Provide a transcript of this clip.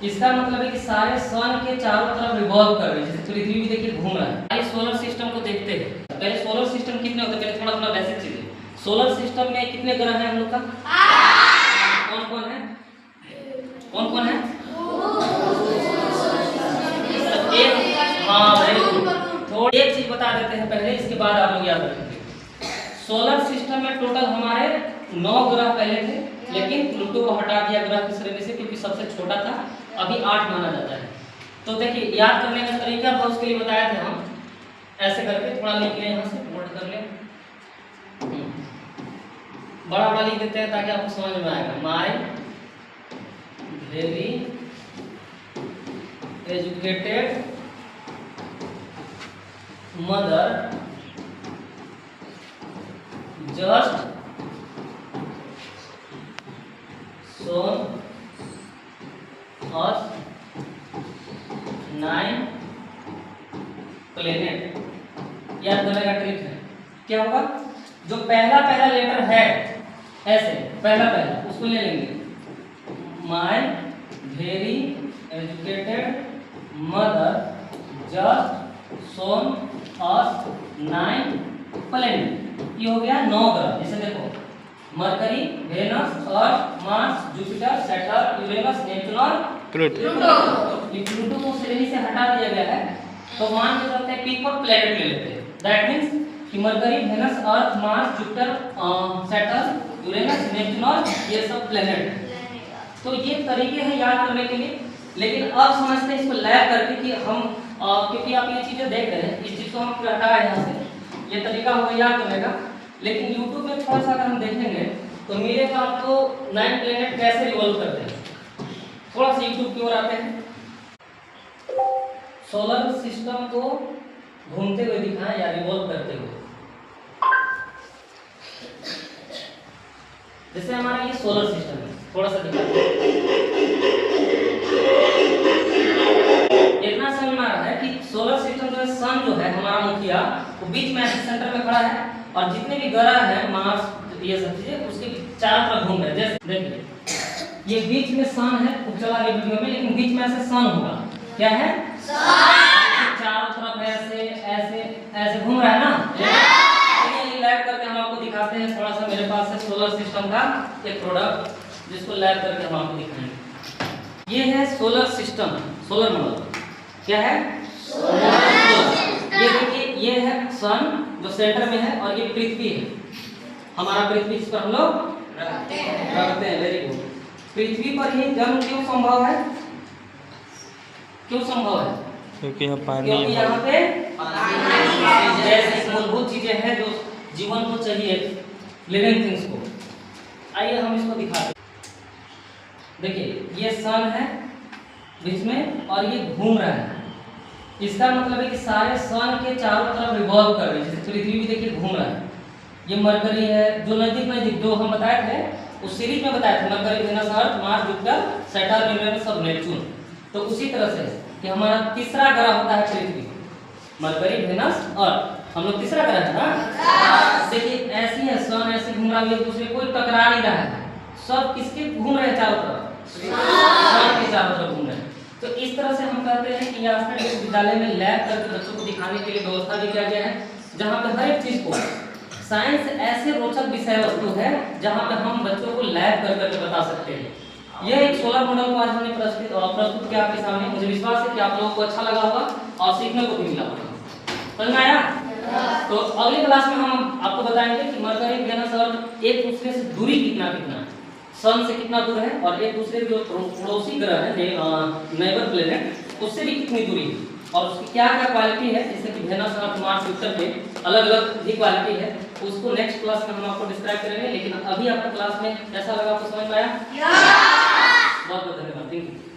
इसका मतलब है कि सारे सन के चारों तरफ रिवॉल्व कर रहे हैं, जैसे पृथ्वी भी देखिए घूम रहा है। आइए सोलर सिस्टम को देखते हैं। पहले सोलर सिस्टम कितने होते हैं, पहले थोड़ा थोड़ा बेसिक चीजें। सोलर सिस्टम में कितने ग्रह हैं हम लोग का? कौन कौन है? कौन कौन है? हाँ वेरी गुड। थोड़ी एक चीज बता देते हैं पहले, इसके बाद आप लोग याद रखेंगे। सोलर सिस्टम में टोटल हमारे 9 ग्रह पहले थे, लेकिन प्लूटो को हटा दिया ग्रह की श्रेणी से क्योंकि सबसे छोटा था। अभी 8 माना जाता है। तो देखिए याद करने का तरीका था, उसके लिए बताया था हम ऐसे करके थोड़ा लिख लें, यहाँ से नोट कर लें, बड़ा बड़ा लिख देते हैं ताकि आपको समझ में आएगा। My very educated mother just shown us 9 planet। याद करने का ट्रिक है, क्या होगा? जो पहला पहला लेटर है ऐसे पहला पहला उसको ले लेंगे। My very educated mother just shown us 9 planet. ये हो गया 9 ग्रह। जैसे देखो Mercury, Venus, Earth, Mars, Jupiter, Saturn, Uranus, Neptune और प्लूटो। प्लूटो को श्रेणी से हटा दिया गया है, तो मान के चलते हैं पी पर प्लैनेट ले लेते हैं। दैट मींस कि Mercury, Venus, Earth, Mars, Jupiter, Saturn, Uranus, Neptune और ये सब प्लैनेट। तो ये तरीके हैं याद करने के लिए, लेकिन अब समझते हैं इसको लैब करके कि हम क्योंकि आप ये चीजें देख रहे हैं, इस चीज को हम हटाए यहाँ से, ये तरीका होगा याद करने का। लेकिन YouTube में थोड़ा सा अगर हम देखेंगे तो मिलेगा आपको 9 प्लैनेट कैसे रिवॉल्व करते हैं। थोड़ा सा YouTube की ओर आते हैं। सोलर सिस्टम को घूमते हुए दिखाएं या रिवॉल्व करते हुए। जैसे हमारा ये सोलर सिस्टम है, थोड़ा सा दिखाते हैं। इतना समझ में आ रहा है कि सोलर सिस्टम जो सन जो है हमारा मुखिया, वो बीच में ऐसे सेंटर में खड़ा है और जितने भी ग्रह हैं मार्स ये सब चीजें उसके चारों तरफ घूम रहे हैं। जैसे देखिए ये बीच में सन है, चला गया वीडियो में, लेकिन बीच में ऐसे सन होगा। क्या है? सन। चारों तरफ ऐसे ऐसे ऐसे घूम रहा है ना। चलिए लैब करके हम आपको दिखाते हैं। थोड़ा सा मेरे पास है सोलर सिस्टम का एक प्रोडक्ट, जिसको लैब करके हम आपको दिखाएंगे। ये है सोलर सिस्टम, सोलर मॉडल। क्या है? ये देखिए ये है सन जो सेंटर में है और ये पृथ्वी है, हमारा पृथ्वी जिस पर हम लोग रखते हैं। Very good. पृथ्वी पर ही जन्म क्यों संभव है? क्यों संभव है? क्योंकि यहाँ पानी, क्योंकि यहाँ पे जैसे मूलभूत चीजें हैं जो जीवन को चाहिए, लिविंग थिंग्स को। आइए हम इसको दिखाते हैं। देखिए ये सन है बीच में और ये घूम रहा है। इसका मतलब है कि सारे सन के चारों तरफ रिवॉल्व कर रहे हैं, जैसे पृथ्वी भी देखिए घूम रहा है। ये मरकरी है जो नजदीक जो हम बताए थे उस सीरीज में बताए थे, mercury, Venus, Earth, Mars, Jupiter, Saturn, Uranus और नेपच्यून। तो उसी तरह से कि हमारा तीसरा ग्रह होता है पृथ्वी, मरकरी, वेनस, अर्थ। हम लोग तीसरा ग्रह है ना। देखिए ऐसी है सन ऐसे घूम रहा है, एक दूसरे कोई टकरा नहीं रहा है, सब किसके घूम रहे हैं? चारों तरफ, सन के चारों तरफ घूम रहे हैं। तो इस तरह से हम कहते हैं कि यहाँ पर विद्यालय में लैब करके बच्चों को दिखाने के लिए व्यवस्था भी किया गया है, जहाँ पे हर एक चीज को साइंस ऐसे रोचक विषय वस्तु है जहाँ पे हम बच्चों को लैब कर करके बता सकते हैं। यह एक सोलर मॉडल को आज हमने प्रस्तुत किया आपके सामने। मुझे विश्वास है कि आप लोगों को अच्छा लगा होगा और सीखने को भी मिला होगा। समझ में आया? तो अगली क्लास में हम आपको बताएंगे कि मरकरी, वेनस और एक दूसरे से दूरी कितना है, सन से कितना दूर है, और एक दूसरे जो पड़ोसी ग्रह है नेबर प्लैनेट उससे भी कितनी दूरी है, और उसकी क्या क्या क्वालिटी है। जैसे कि वेनस, अर्थ, मार्स, जुपिटर के अलग अलग भी क्वालिटी है, उसको नेक्स्ट क्लास में हम आपको डिस्क्राइब करेंगे। लेकिन अभी आपको क्लास में कैसा लगा, आपको समझ में आया? बहुत बहुत धन्यवाद। Thank you.